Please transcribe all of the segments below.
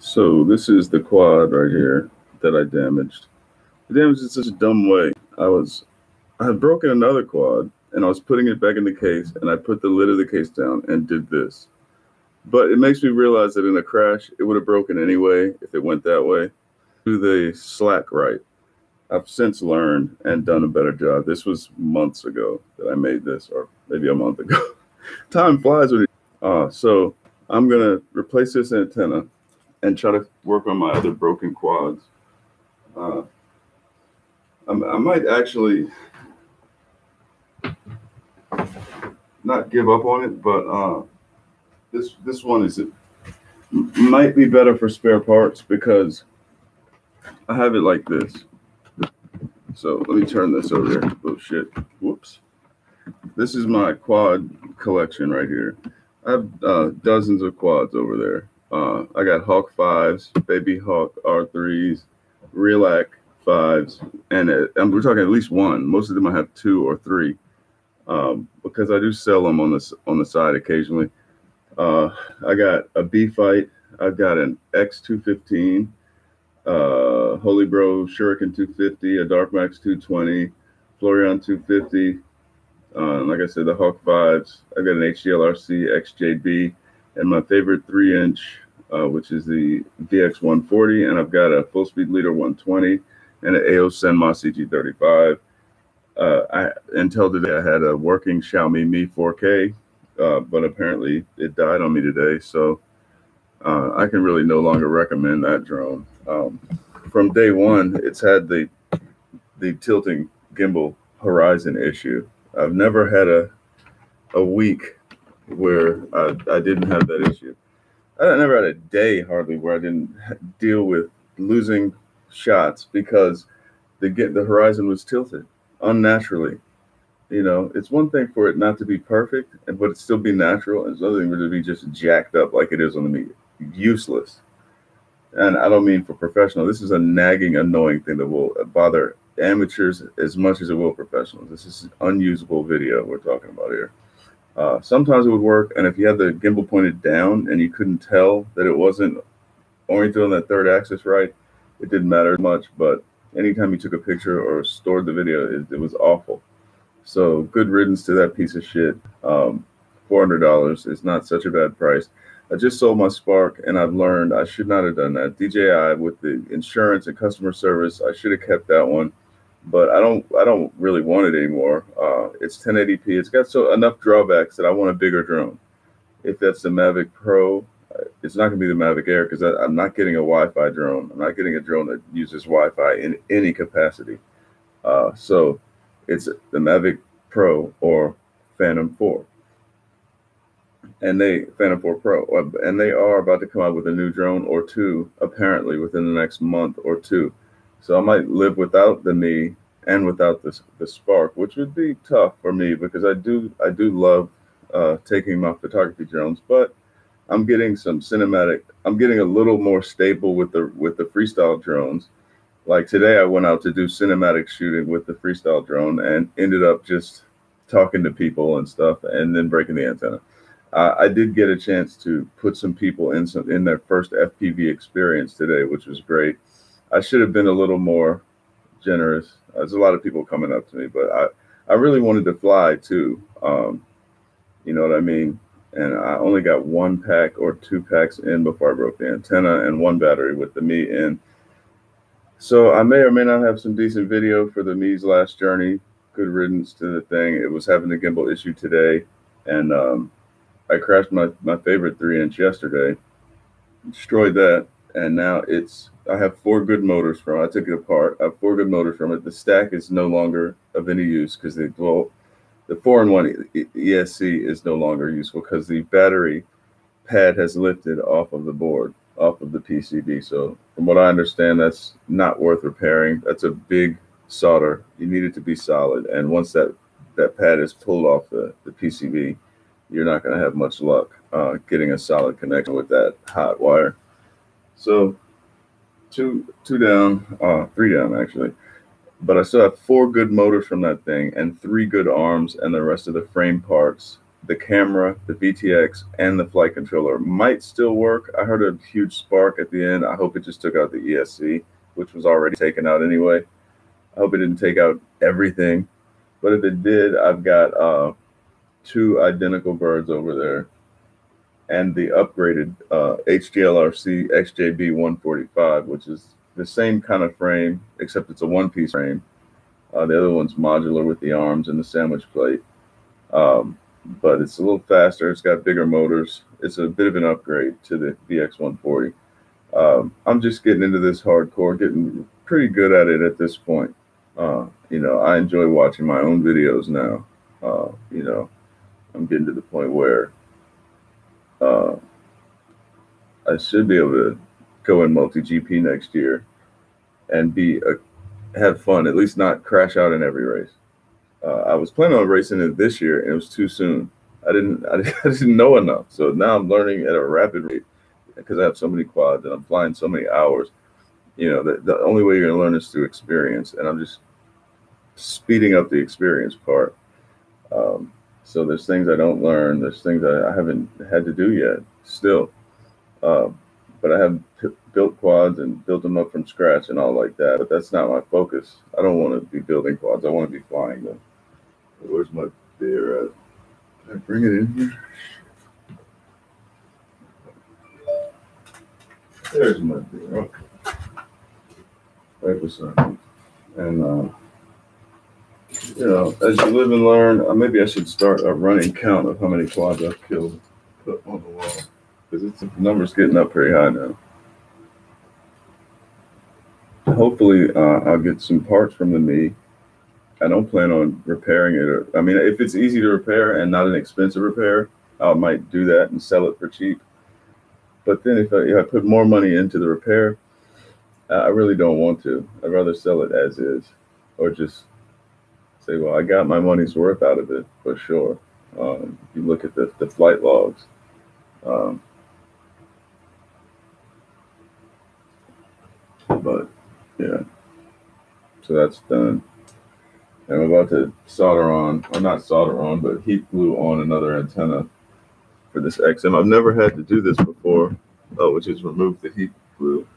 So this is the quad right here that I damaged. I damaged it in such a dumb way. I had broken another quad and I was putting it back in the case and I put the lid of the case down and did this. But it makes me realize that in a crash it would have broken anyway if it went that way. Do the slack right. I've since learned and done a better job. This was months ago that I made this, or maybe a month ago. Time flies when so I'm gonna replace this antenna and try to work on my other broken quads. Uh, I might actually not give up on it, but this one might be better for spare parts because I have it like this. So let me turn this over here. Oh shit! Whoops. This is my quad collection right here. I have dozens of quads over there. I got Hawk 5s, Baby Hawk R3s, Relac 5s, and we're talking at least one. Most of them I have two or three because I do sell them on the side occasionally. I got a B Fight. I've got an X215, Holy Bro Shuriken 250, a Dark Max 220, Florian 250. Like I said, the Hawk 5s. I got an HDLRC XJB, and my favorite 3-inch, which is the VX140, and I've got a Full Speed Leader 120 and an AO Senma CG35. Until today, I had a working Xiaomi Mi 4K, but apparently it died on me today, so I can really no longer recommend that drone. From day one, it's had the tilting gimbal horizon issue. I've never had a week where I didn't have that issue. I never had a day hardly where I didn't deal with losing shots because the horizon was tilted unnaturally. You know, it's one thing for it not to be perfect, but it still be natural. And it's another thing for it to be just jacked up like it is on the media. Useless. And I don't mean for professional. This is a nagging, annoying thing that will bother amateurs as much as it will professionals. This is unusable video we're talking about here. Sometimes it would work, and if you had the gimbal pointed down and you couldn't tell that it wasn't oriented on that third axis right, it didn't matter much. But anytime you took a picture or stored the video, it was awful. So good riddance to that piece of shit. $400 is not such a bad price. I just sold my Spark, and I've learned I should not have done that. DJI with the insurance and customer service, I should have kept that one, but I don't really want it anymore. It's 1080p. It's got enough drawbacks that I want a bigger drone. If that's the Mavic Pro, it's not going to be the Mavic Air because I'm not getting a Wi-Fi drone. I'm not getting a drone that uses Wi-Fi in any capacity. So it's the Mavic Pro or Phantom 4. And Phantom 4 Pro, and they are about to come out with a new drone or two, apparently within the next month or two. So I might live without the Mi and without the Spark, which would be tough for me because I do love taking my photography drones, but I'm getting some cinematic. I'm getting a little more stable with the freestyle drones. Like today, I went out to do cinematic shooting with the freestyle drone and ended up just talking to people and stuff, and then breaking the antenna. I did get a chance to put some people in their first FPV experience today, which was great. I should have been a little more generous. There's a lot of people coming up to me, but I really wanted to fly too. You know what I mean? And I only got one pack or two packs in before I broke the antenna and one battery with the Mi in. So I may or may not have some decent video for the Mi's last journey. Good riddance to the thing. It was having the gimbal issue today, and I crashed my favorite 3-inch yesterday, destroyed that, and now I have 4 good motors from it. I took it apart. I have 4 good motors from it. The stack is no longer of any use because the 4-in-1 ESC is no longer useful because the battery pad has lifted off of the board, off of the PCB. So from what I understand, that's not worth repairing. That's a big solder. You need it to be solid, and once that pad is pulled off the PCB, you're not going to have much luck getting a solid connection with that hot wire. So two down, 3 down actually. But I still have 4 good motors from that thing and 3 good arms, and the rest of the frame parts the camera, the VTX, and the flight controller might still work. I heard a huge spark at the end. I hope it just took out the ESC, which was already taken out anyway. I hope it didn't take out everything. But if it did, I've got two identical birds over there and the upgraded HDLRC XJB 145, which is the same kind of frame, except it's a one-piece frame. The other one's modular with the arms and the sandwich plate. But it's a little faster. It's got bigger motors. It's a bit of an upgrade to the VX140. I'm just getting into this hardcore, getting pretty good at it at this point. I enjoy watching my own videos now. I'm getting to the point where I should be able to go in multi-GP next year and have fun, at least not crash out in every race. I was planning on racing it this year, and it was too soon. I didn't know enough. So now I'm learning at a rapid rate because I have so many quads and I'm flying so many hours. The only way you're going to learn is through experience, and I'm just speeding up the experience part. So there's things I don't learn. There's things I haven't had to do yet still. But I have built quads and built them up from scratch and all like that. But that's not my focus. I don't want to be building quads. I want to be flying them. Where's my beer at? Can I bring it in here? There's my beer. Okay. Right beside me. And, as you live and learn, maybe I should start a running count of how many quads I've killed, put on the wall. Because the number's getting up pretty high now. Hopefully, I'll get some parts from the Me. I don't plan on repairing it. If it's easy to repair and not an expensive repair, I might do that and sell it for cheap. But then if I put more money into the repair, I really don't want to. I'd rather sell it as is, or just say, well, I got my money's worth out of it for sure. If you look at the flight logs. But yeah, so that's done. And I'm about to solder on, or not solder on, but heat glue on another antenna for this XM. I've never had to do this before, which is remove the heat glue.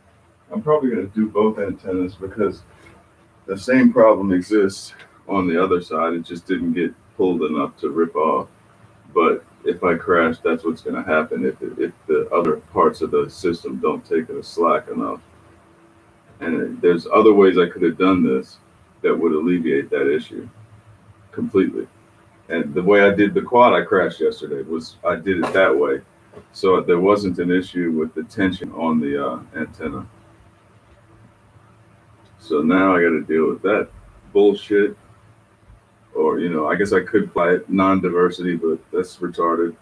I'm probably going to do both antennas because the same problem exists on the other side. It just didn't get pulled enough to rip off. But if I crash, that's what's going to happen if the other parts of the system don't take it slack enough. And there's other ways I could have done this that would alleviate that issue completely. And the way I did the quad I crashed yesterday was I did it that way. So there wasn't an issue with the tension on the antenna. So now I got to deal with that bullshit. Or, I guess I could fly it non-diversity, but that's retarded.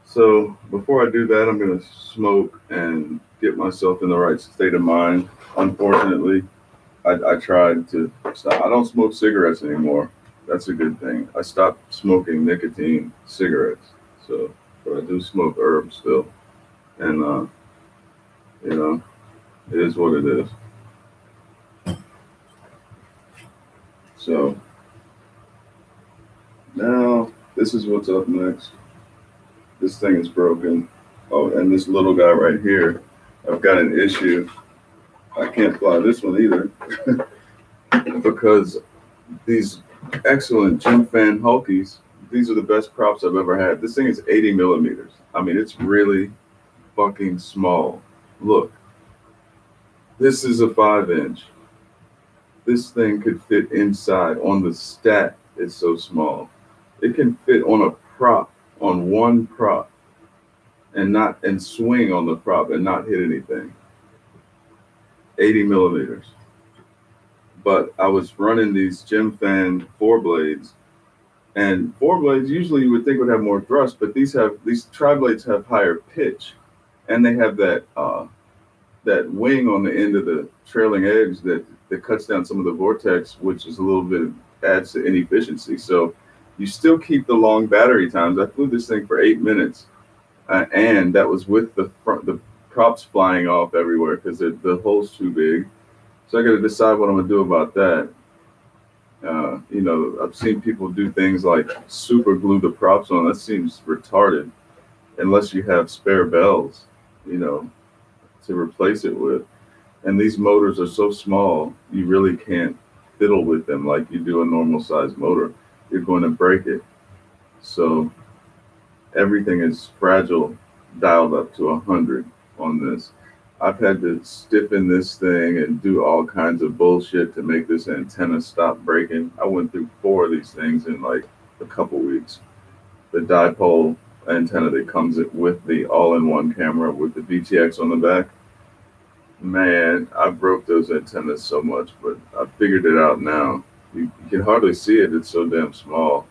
So before I do that, I'm going to smoke and get myself in the right state of mind. Unfortunately, I tried to stop. I don't smoke cigarettes anymore. That's a good thing. I stopped smoking nicotine cigarettes. So, but I do smoke herbs still. And, it is what it is. So now this is what's up next. This thing is broken. Oh, and this little guy right here, I've got an issue. I can't fly this one either because these excellent Jim Fan Hulkies, these are the best props I've ever had. This thing is 80 millimeters. It's really fucking small. Look, this is a 5-inch. This thing could fit inside on the stat. It's so small. It can fit on a prop, on one prop, and swing on the prop and not hit anything. 80 millimeters. But I was running these Jim Fan 4-blades, and 4-blades usually you would think would have more thrust, but these tri-blades have higher pitch, and they have that wing on the end of the trailing edge that cuts down some of the vortex, which is a little bit adds to inefficiency. So you still keep the long battery times. I flew this thing for 8 minutes, and that was with the props flying off everywhere because the hole's too big. So I got to decide what I'm gonna do about that. You know, I've seen people do things like super glue the props on. That seems retarded unless you have spare bells, you know, to replace it with. And these motors are so small, you really can't fiddle with them like you do a normal size motor. You're going to break it. So everything is fragile, dialed up to 100 on this. I've had to stiffen this thing and do all kinds of bullshit to make this antenna stop breaking. I went through four of these things in like a couple weeks. The dipole antenna that comes with the all-in-one camera with the VTX on the back. Man, I broke those antennas so much, but I figured it out now. You can hardly see it, it's so damn small.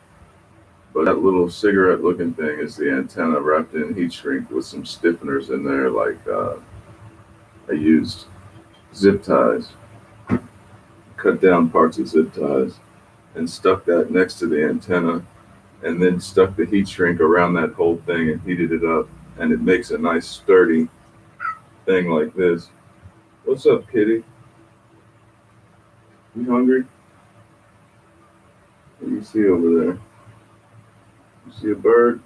But that little cigarette looking thing is the antenna wrapped in heat shrink with some stiffeners in there, like I used zip ties, cut down parts of zip ties, and stuck that next to the antenna, and then stuck the heat shrink around that whole thing and heated it up. And it makes a nice sturdy thing like this. What's up, kitty? You hungry? What do you see over there? You see a bird?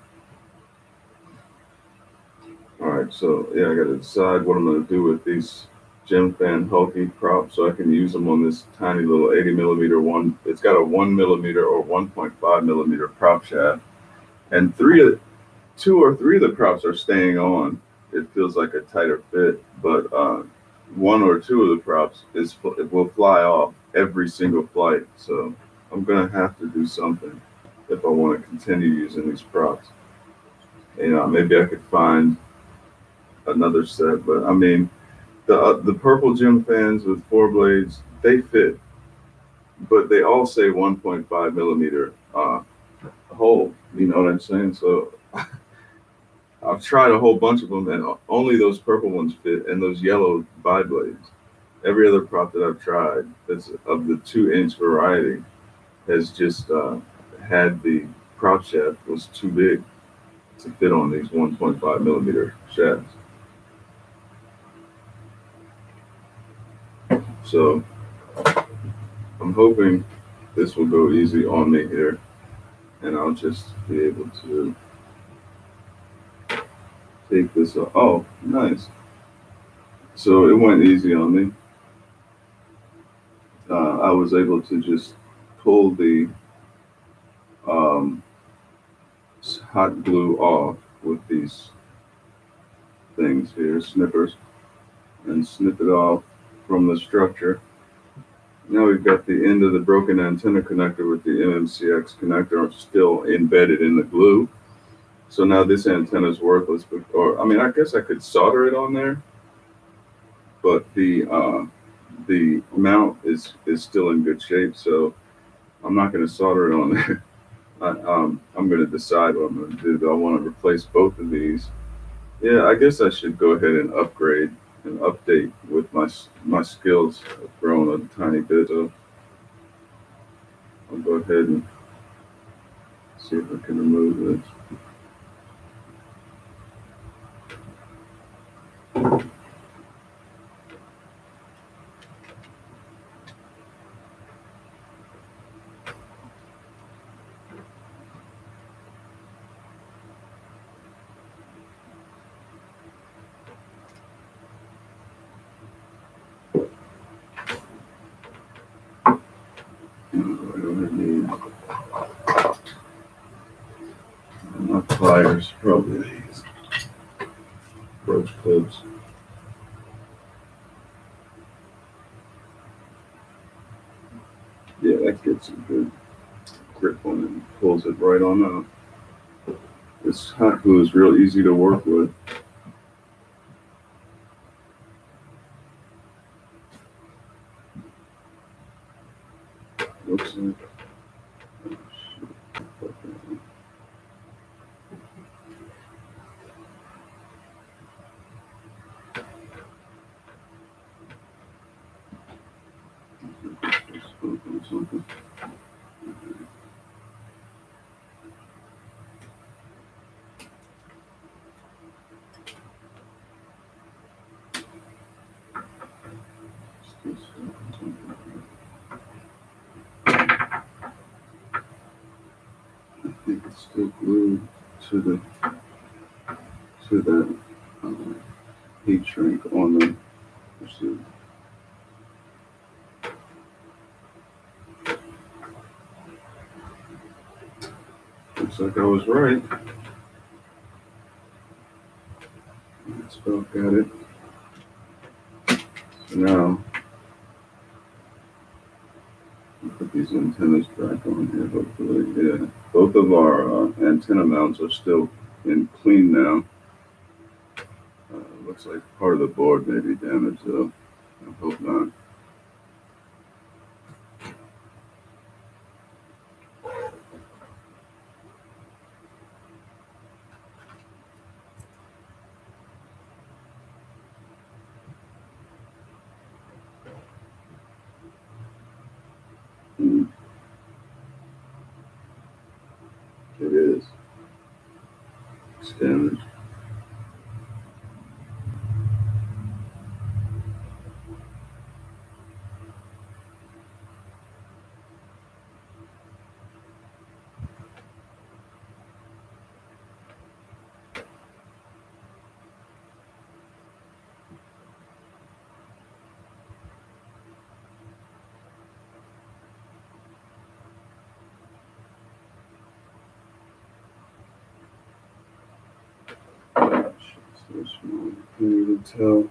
All right, so yeah, I got to decide what I'm going to do with these Gemfan Hulky props so I can use them on this tiny little 80 millimeter one. It's got a 1 millimeter or 1.5 millimeter prop shaft, and two or three of the props are staying on. It feels like a tighter fit, but one or two of the props it will fly off every single flight. So I'm going to have to do something if I want to continue using these props. You know, maybe I could find another set, but I mean, the purple Gemfans with 4 blades, they fit, but they all say 1.5 millimeter hole. You know what I'm saying? So I've tried a whole bunch of them, and only those purple ones fit, and those yellow bi-blades. Every other prop that I've tried that's of the 2-inch variety has just had the prop shaft was too big to fit on these 1.5 millimeter shafts. So I'm hoping this will go easy on me here, and I'll just be able to take this off. Oh, nice. So it went easy on me. I was able to just pull the hot glue off with these things here, snippers, and snip it off from the structure. Now we've got the end of the broken antenna connector with the MMCX connector still embedded in the glue. So now this antenna is worthless. Or I mean, I guess I could solder it on there, but the mount is still in good shape. So I'm not going to solder it on there. I'm going to decide what I'm going to do. Do I want to replace both of these? Yeah, I guess I should go ahead and upgrade and update with my skills have grown a tiny bit. So I'll go ahead and see if I can remove this. My pliers, probably these approach clips. Yeah, that gets a good grip on it and pulls it right on out. This hot glue is real easy to work with. Looks like. Something. It's still glued to the heat shrink on the receiver. Looks like I was right. That's about got it. So now, I'll put these antennas back on here, hopefully. Yeah, both of our antenna mounts are still in clean now. Looks like part of the board may be damaged though. I hope not. Hmm. It is. It's damaged. So small. Can't even tell.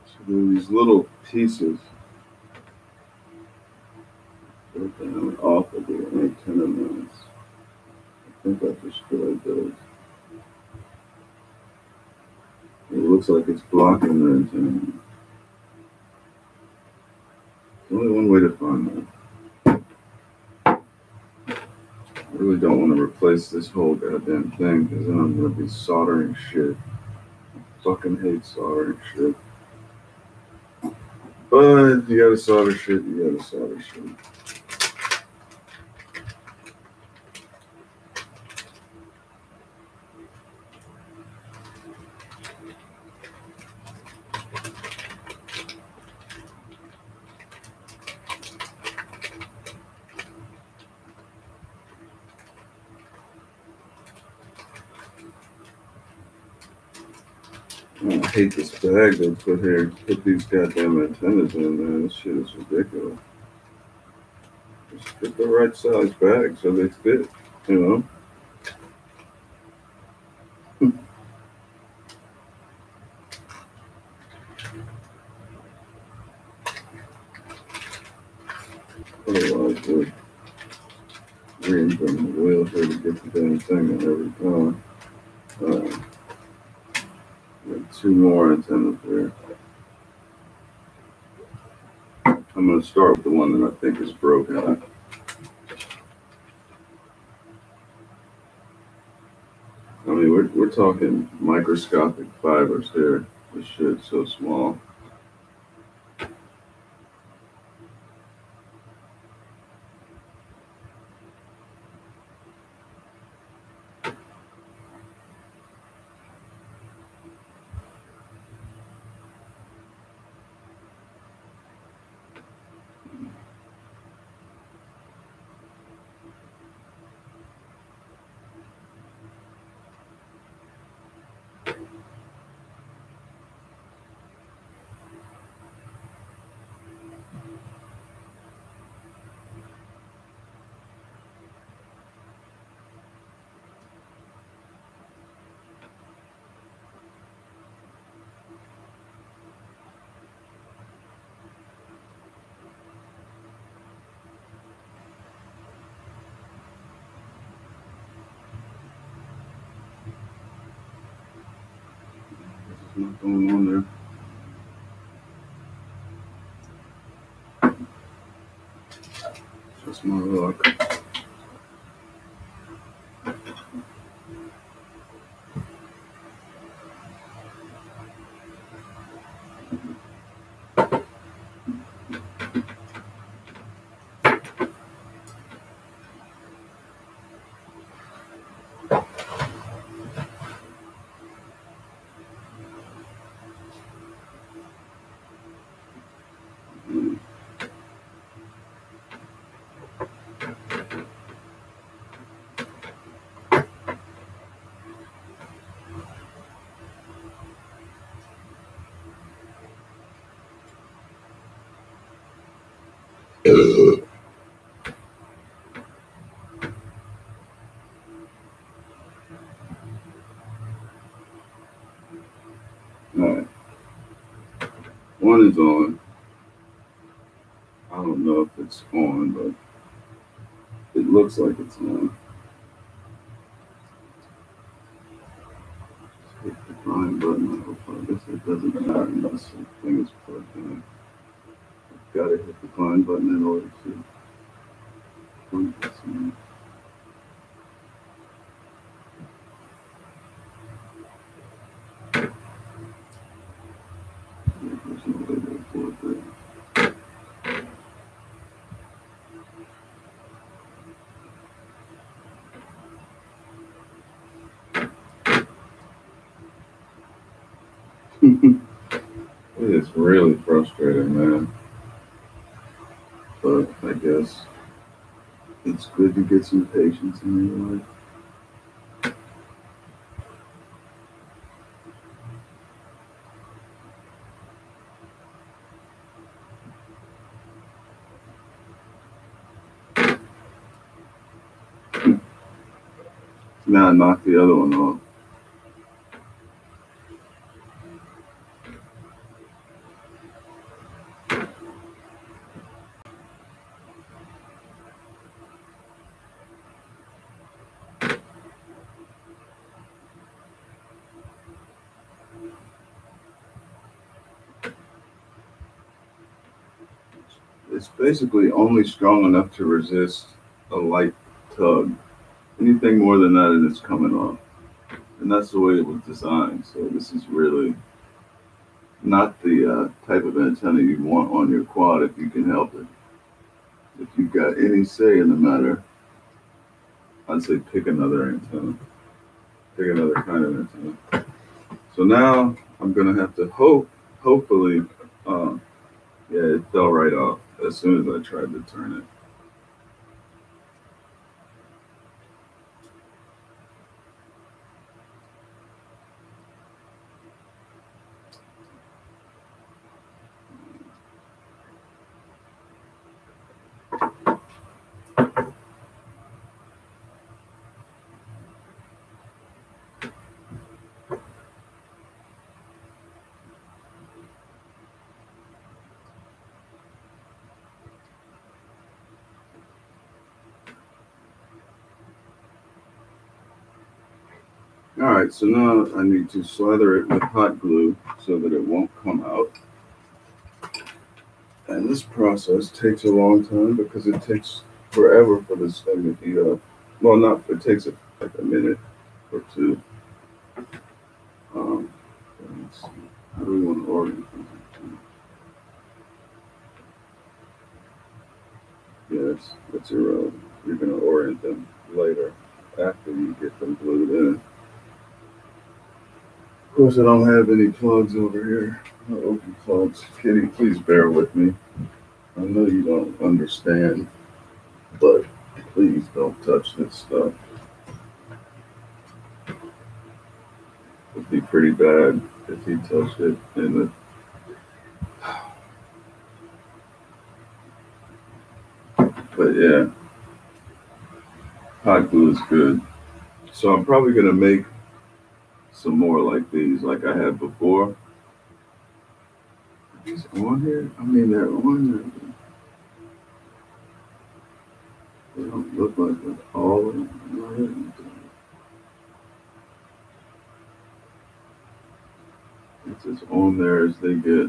So there are these little pieces broken off of the antenna mounts. I think I destroyed those. It looks like it's blocking the antenna. There's only one way to find that. I really don't want to replace this whole goddamn thing because then I'm going to be soldering shit. I fucking hate soldering shit. But you gotta solder shit, you gotta solder shit. I hate this bag they put here. Put these goddamn antennas in, man. This shit is ridiculous. Just get the right size bag so they fit, you know? Otherwise, we're reinventing the wheel here to get the damn thing in every time. Got two more antennas there. I'm going to start with the one that I think is broken. I mean, we're talking microscopic fibers here. This shit's so small. There's not going on there. Just my luck. Alright. One is on. I don't know if it's on, but it looks like it's on. Hit the decline button. I guess it doesn't matter unless the thing is plugged in. Gotta hit the decline button in order to point this in. There's no way to report that. It is really frustrating, man. But I guess it's good to get some patience in your life. Now I knocked the other one off. It's basically only strong enough to resist a light tug. Anything more than that, and it's coming off. And that's the way it was designed. So this is really not the type of antenna you want on your quad if you can help it. If you've got any say in the matter, I'd say pick another antenna. Pick another kind of antenna. So now I'm gonna have to hopefully, yeah, it fell right off as soon as I tried to turn it. All right, so now I need to slather it with hot glue so that it won't come out. And this process takes a long time because it takes forever for this thing to heat up. Well, not, it takes like a minute or two. Let's see. How do we want to orient them? Yes, it's irrelevant. You're going to orient them later after you get them glued in. Of course, I don't have any plugs over here. No open plugs. Kitty, please bear with me. I know you don't understand, but please don't touch this stuff. It'd be pretty bad if he touched it in the. But yeah, hot glue is good. So I'm probably gonna make some more like these, like I had before. Is it on here? I mean, they're on there. They don't look like they're all of them. It's as on there as they get.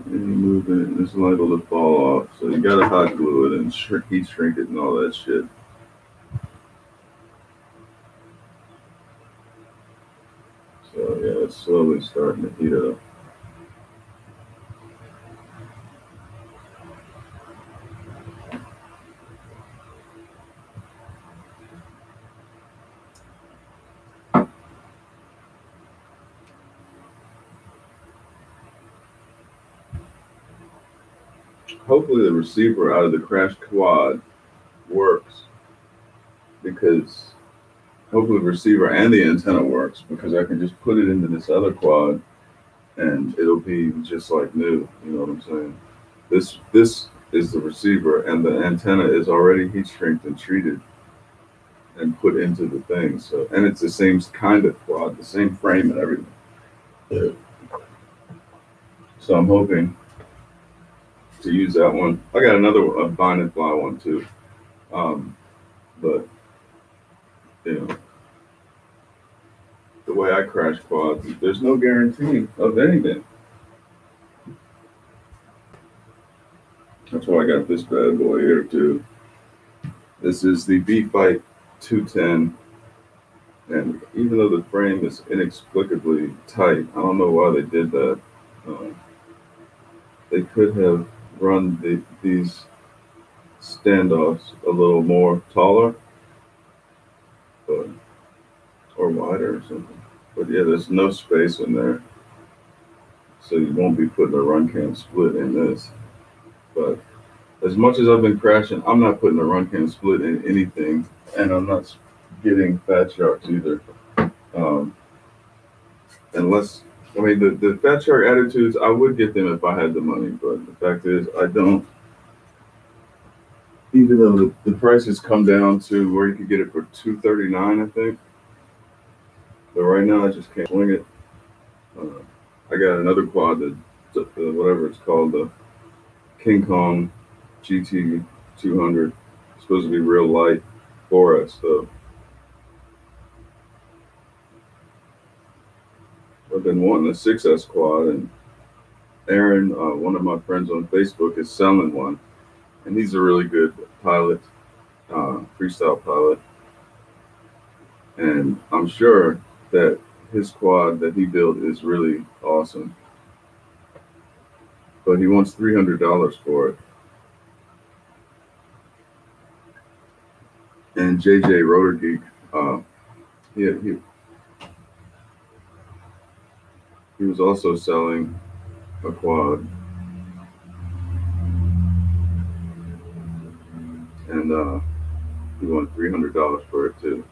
Any movement, it's liable to fall off. So you gotta hot glue it and heat shrink it and all that shit. So yeah, it's slowly starting to heat up. Hopefully the receiver out of the crash quad works, because hopefully the receiver and the antenna works, because I can just put it into this other quad and it'll be just like new. You know what I'm saying? This is the receiver, and the antenna is already heat shrinked and treated and put into the thing. So, and it's the same kind of quad, the same frame and everything. Yeah. So I'm hoping to use that one. I got another a bind and fly one too, but you know, the way I crash quads, there's no guarantee of anything. That's why I got this bad boy here too. This is the B-Fight 210, and even though the frame is inexplicably tight, I don't know why they did that. They could have run these standoffs a little more taller, but, or wider or something. But yeah, there's no space in there, so you won't be putting a run cam split in this. But as much as I've been crashing, I'm not putting a run cam split in anything, and I'm not getting Fat Sharks either. Unless, I mean, the Fat Shark attitudes, I would get them if I had the money, but the fact is, I don't. Even though the prices come down to where you could get it for $239, I think. But right now, I just can't swing it. I got another quad that, whatever it's called, the King Kong GT 200. It's supposed to be real light for us, though. I've been wanting a 6S quad, and Aaron, one of my friends on Facebook, is selling one, and he's a really good pilot, freestyle pilot, and I'm sure that his quad that he built is really awesome, but he wants $300 for it. And JJ Rotor Geek, he he was also selling a quad, and he wanted $300 for it too.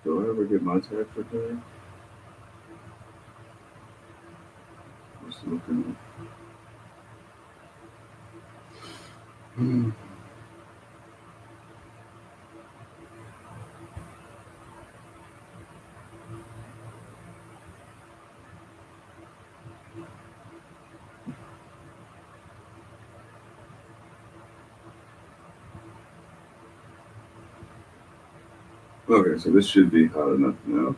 Do I ever get my tax return? Just looking. Okay, so this should be hot enough now.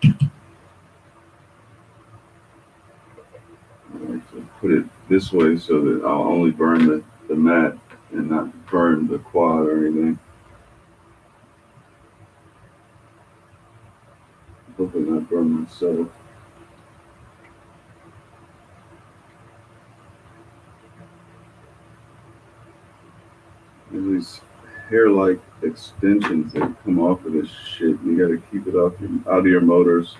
I like to put it this way so that I'll only burn the mat and not burn the quad or anything. Hopefully not burn myself. There's these hair-like extensions that come off of this shit. You gotta keep it out of your motors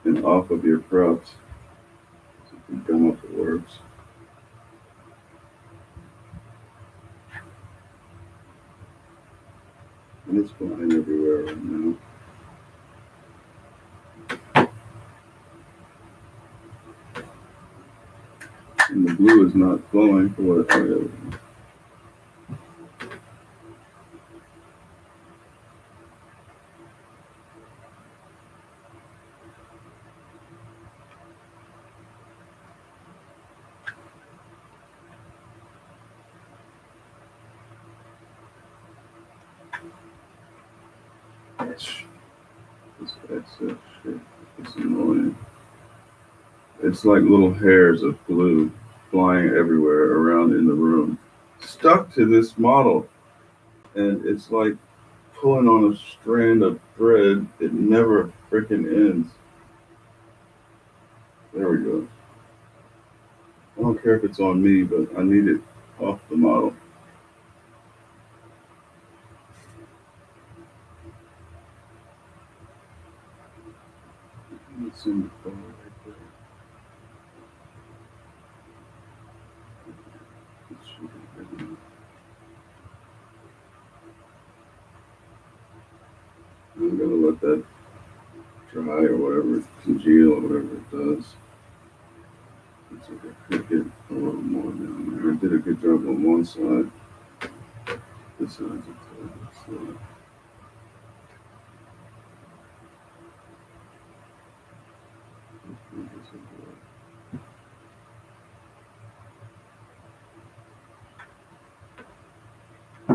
and off of your props. So you can gum up the works. And it's flying everywhere right now. And the blue is not flowing for what I have. This excess shit. It's annoying. It's like little hairs of glue flying everywhere around in the room, stuck to this model. And it's like pulling on a strand of thread. It never freaking ends. There we go. I don't care if it's on me, but I need it off the model. It's in the phone right there. It should be good enough. I'm gonna let that dry or whatever, congeal or whatever it does. It's like I could get a little more down there. I did a good job on one side. This side's a tad slow.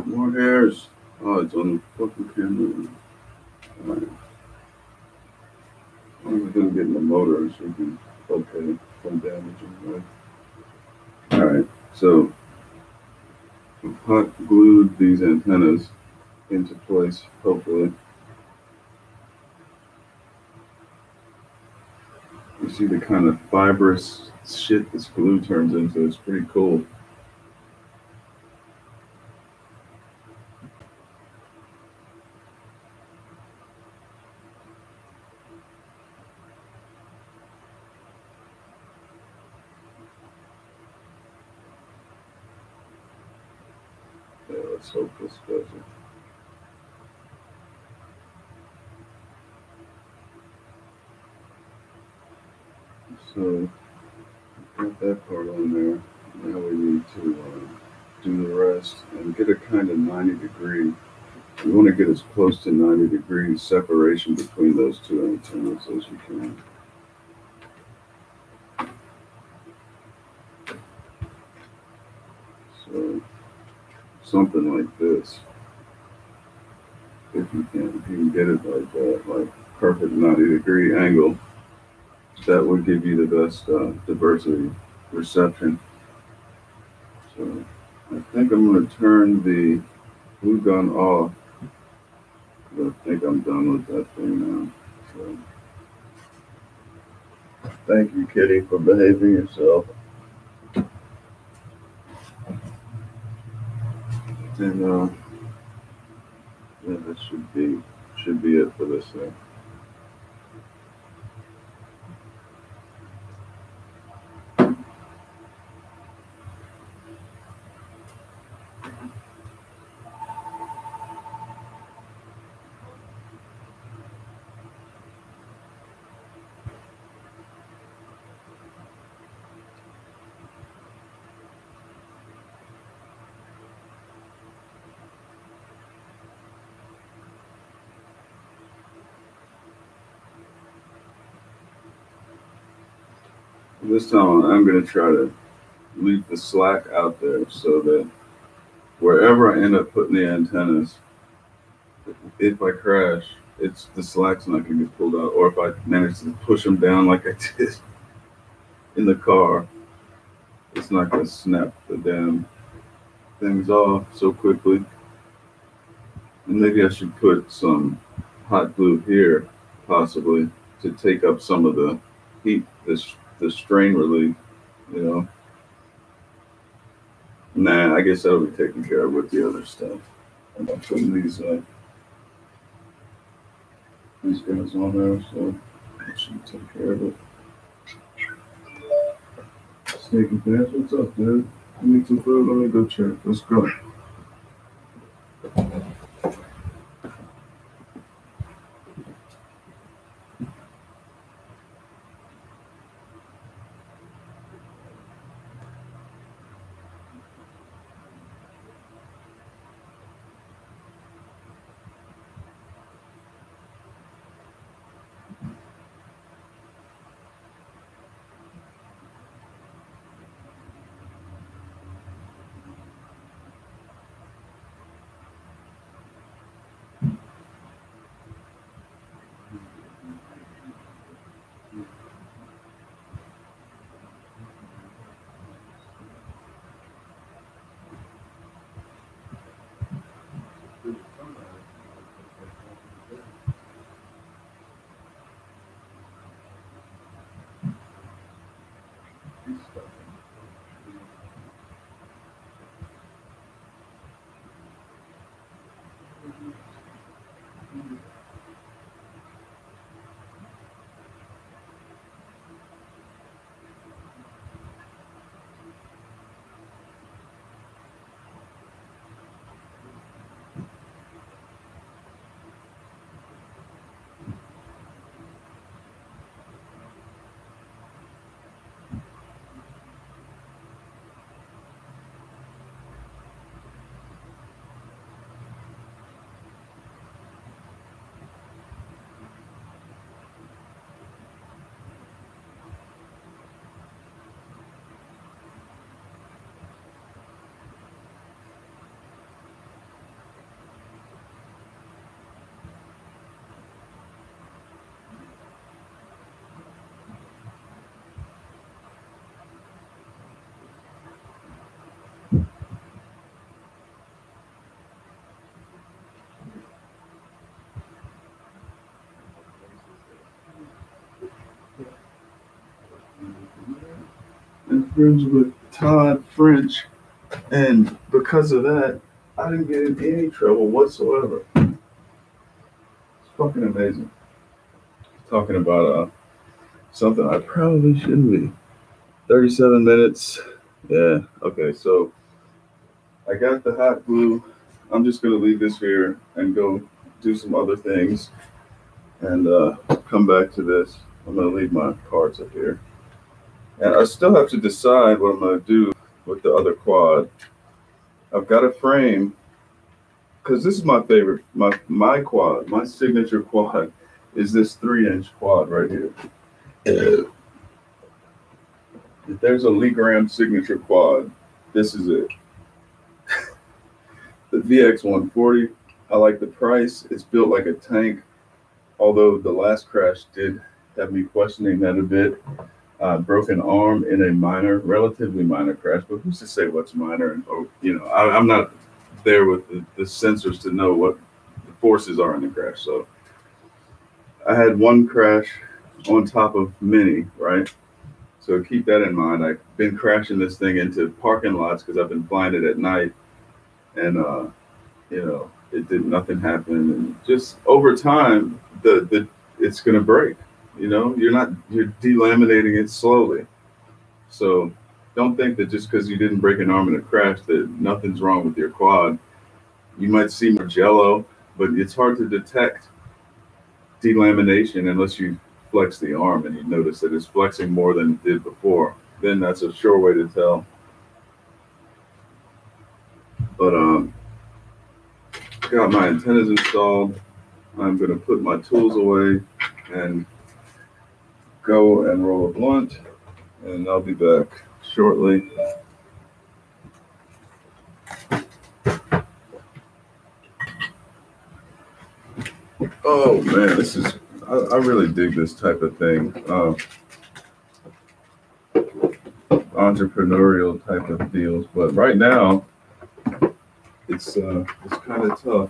More hairs. Oh, it's on the fucking camera. Alright. I'm gonna get in the motor so we can locate some damage anyway. Alright, so I've hot glued these antennas into place, hopefully. You see the kind of fibrous shit this glue turns into. It's pretty cool. Yeah, let's hope this does it. So, got that part on there. Now we need to do the rest and get a kind of 90-degree. You want to get as close to 90 degrees separation between those two antennas as you can. So something like this, if you can get it like that, like perfect 90-degree angle, that would give you the best diversity reception. So I think I'm going to turn the glue gun off. I think I'm done with that thing now. So, thank you, Kitty, for behaving yourself. And yeah, that should be it for this thing. This time I'm going to try to leave the slack out there so that wherever I end up putting the antennas, if I crash, it's the slack's not going to get pulled out. Or if I manage to push them down like I did in the car, it's not going to snap the damn things off so quickly. And maybe I should put some hot glue here, possibly, to take up some of the heat, the strain relief, you know. Nah, I guess that'll be taken care of with the other stuff. I'm putting these guys on there, so that should take care of it. Sneaky Pants, what's up, dude? You need some food? Let me go check. Let's go. and friends with Todd French, and because of that, I didn't get in any trouble whatsoever. It's fucking amazing. Talking about something I probably shouldn't be. 37 minutes. Yeah. Okay. So I got the hot glue. I'm just gonna leave this here and go do some other things and come back to this. I'm gonna leave my cards up here, and I still have to decide what I'm gonna do with the other quad. I've got a frame because this is my favorite. My quad, my signature quad, is this 3-inch quad right here. If there's a Lee Graham signature quad, this is it. The VX140. I like the price. It's built like a tank. Although the last crash did have me questioning that a bit. Broken arm in a minor, relatively minor crash, but who's to say what's minor? And I'm not there with the sensors to know what the forces are in the crash. So I had one crash on top of many, right? So keep that in mind. I've been crashing this thing into parking lots because I've been flying it at night, and nothing happened, and just over time, it's gonna break. You're delaminating it slowly. So don't think that just because you didn't break an arm in a crash that nothing's wrong with your quad. You might see more jello, but it's hard to detect delamination unless you flex the arm and you notice that it's flexing more than it did before. Then that's a sure way to tell. But got my antennas installed. I'm gonna put my tools away and go and roll a blunt, and I'll be back shortly. Oh man, I really dig this type of thing. Entrepreneurial type of deals, but right now it's kind of tough.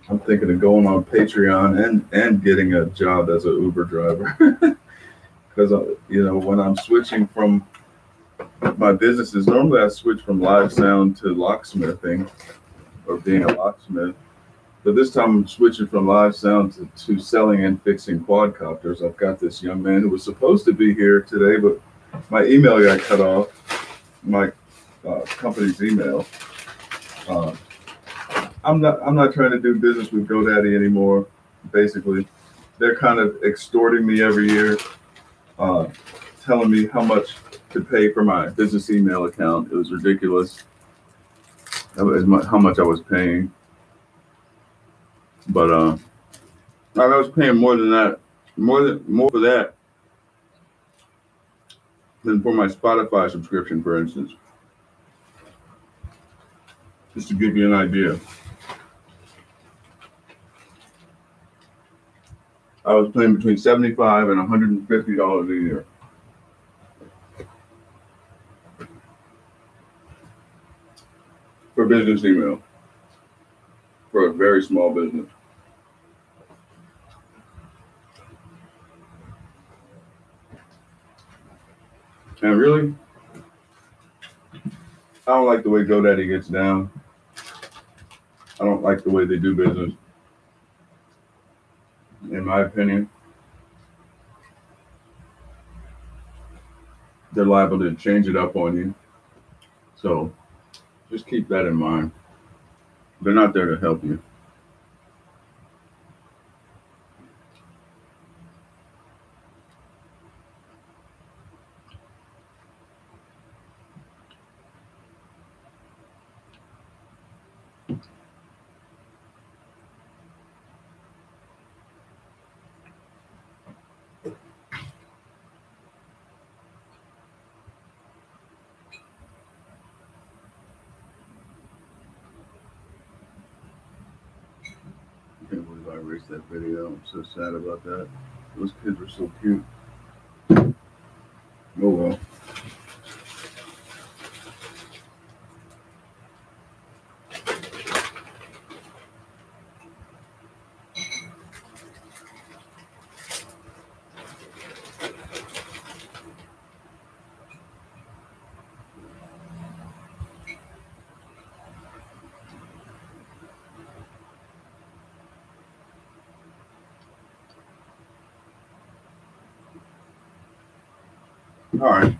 I'm thinking of going on Patreon and getting a job as an Uber driver because when I'm switching from my businesses, normally I switch from live sound to locksmithing or being a locksmith. But this time I'm switching from live sound to selling and fixing quadcopters. I've got this young man who was supposed to be here today, but my email got cut off, my company's email. I'm not trying to do business with GoDaddy anymore. Basically, they're kind of extorting me every year, telling me how much to pay for my business email account. It was ridiculous. How much I was paying. But I was paying more than that, more for that than for my Spotify subscription, for instance. Just to give you an idea. I was paying between $75 and $150 a year. For business email. For a very small business. And really, I don't like the way GoDaddy gets down. I don't like the way they do business. In my opinion, they're liable to change it up on you. So just keep that in mind. They're not there to help you. I can't believe I erased that video. I'm so sad about that. Those kids were so cute. Oh well. All right.